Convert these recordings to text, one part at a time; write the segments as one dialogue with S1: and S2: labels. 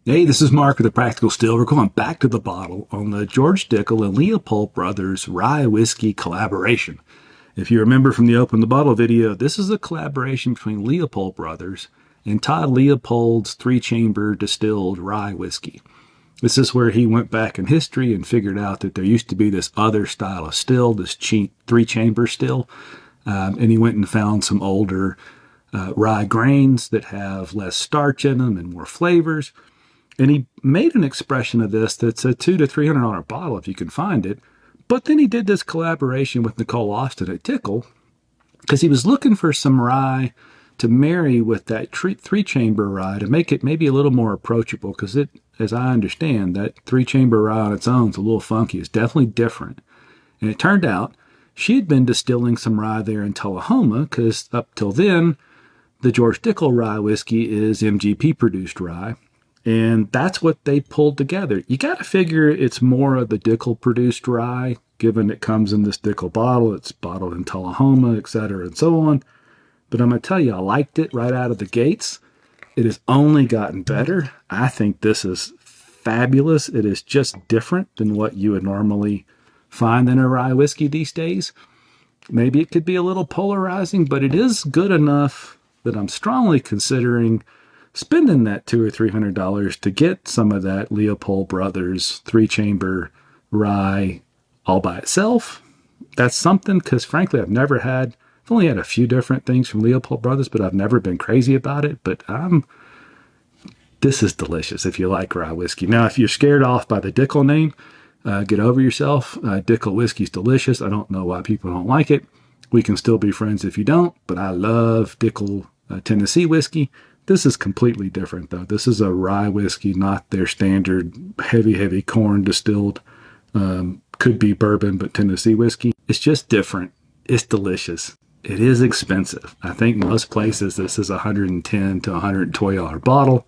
S1: Hey, this is Mark with the Practical Still. We're going back to the bottle on the George Dickel and Leopold brothers rye whiskey collaboration. If you remember from the Open the Bottle video, this is a collaboration between Leopold brothers and Todd Leopold's three-chamber distilled rye whiskey. This is where he went back in history and figured out that there used to be this other style of still, this three-chamber still, and he went and found some older rye grains that have less starch in them and more flavors. And he made an expression of this that's a $200 to $300 bottle if you can find it. But then he did this collaboration with Nicole Austin at Dickel because he was looking for some rye to marry with that three-chamber rye to make it maybe a little more approachable, because it, as I understand, that three-chamber rye on its own is a little funky. It's definitely different. And it turned out she had been distilling some rye there in Tullahoma, because up till then, the George Dickel rye whiskey is MGP-produced rye. And that's what they pulled together. You got to figure it's more of the Dickel-produced rye, given it comes in this Dickel bottle. It's bottled in Tullahoma, etc., and so on. But I'm going to tell you, I liked it right out of the gates. It has only gotten better. I think this is fabulous. It is just different than what you would normally find in a rye whiskey these days. Maybe it could be a little polarizing, but it is good enough that I'm strongly considering spending that $200 or $300 to get some of that Leopold Brothers three-chamber rye all by itself. That's something, because frankly, I've only had a few different things from Leopold Brothers, but I've never been crazy about it. But this is delicious if you like rye whiskey. Now, if you're scared off by the Dickel name, get over yourself. Dickel whiskey's delicious. I don't know why people don't like it. We can still be friends if you don't, but I love Dickel Tennessee whiskey. This is completely different, though. This is a rye whiskey, not their standard heavy corn distilled. Could be bourbon, but Tennessee whiskey. It's just different. It's delicious. It is expensive. I think most places this is $110 to $120 bottle.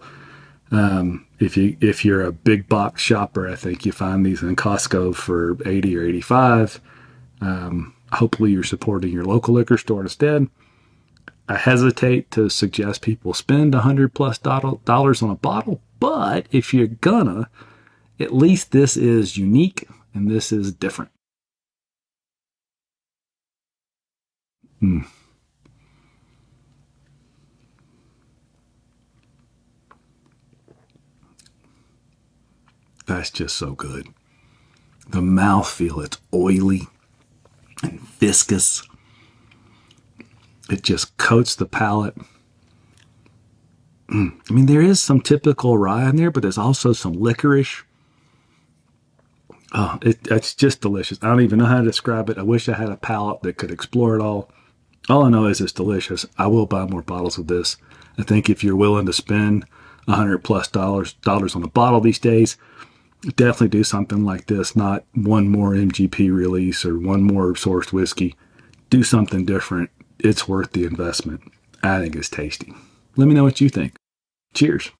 S1: If you're a big box shopper, I think you find these in Costco for $80 or $85. Hopefully you're supporting your local liquor store instead. I hesitate to suggest people spend $100+ on a bottle, but if you're gonna, at least this is unique and this is different. That's just so good. The mouthfeel, it's oily and viscous. It just coats the palate. I mean, there is some typical rye in there, but there's also some licorice. Oh, it's just delicious. I don't even know how to describe it. I wish I had a palate that could explore it all. All I know is it's delicious. I will buy more bottles of this. I think if you're willing to spend $100+ on a bottle these days, definitely do something like this. Not one more MGP release or one more sourced whiskey. Do something different. It's worth the investment. I think it's tasty. Let me know what you think. Cheers.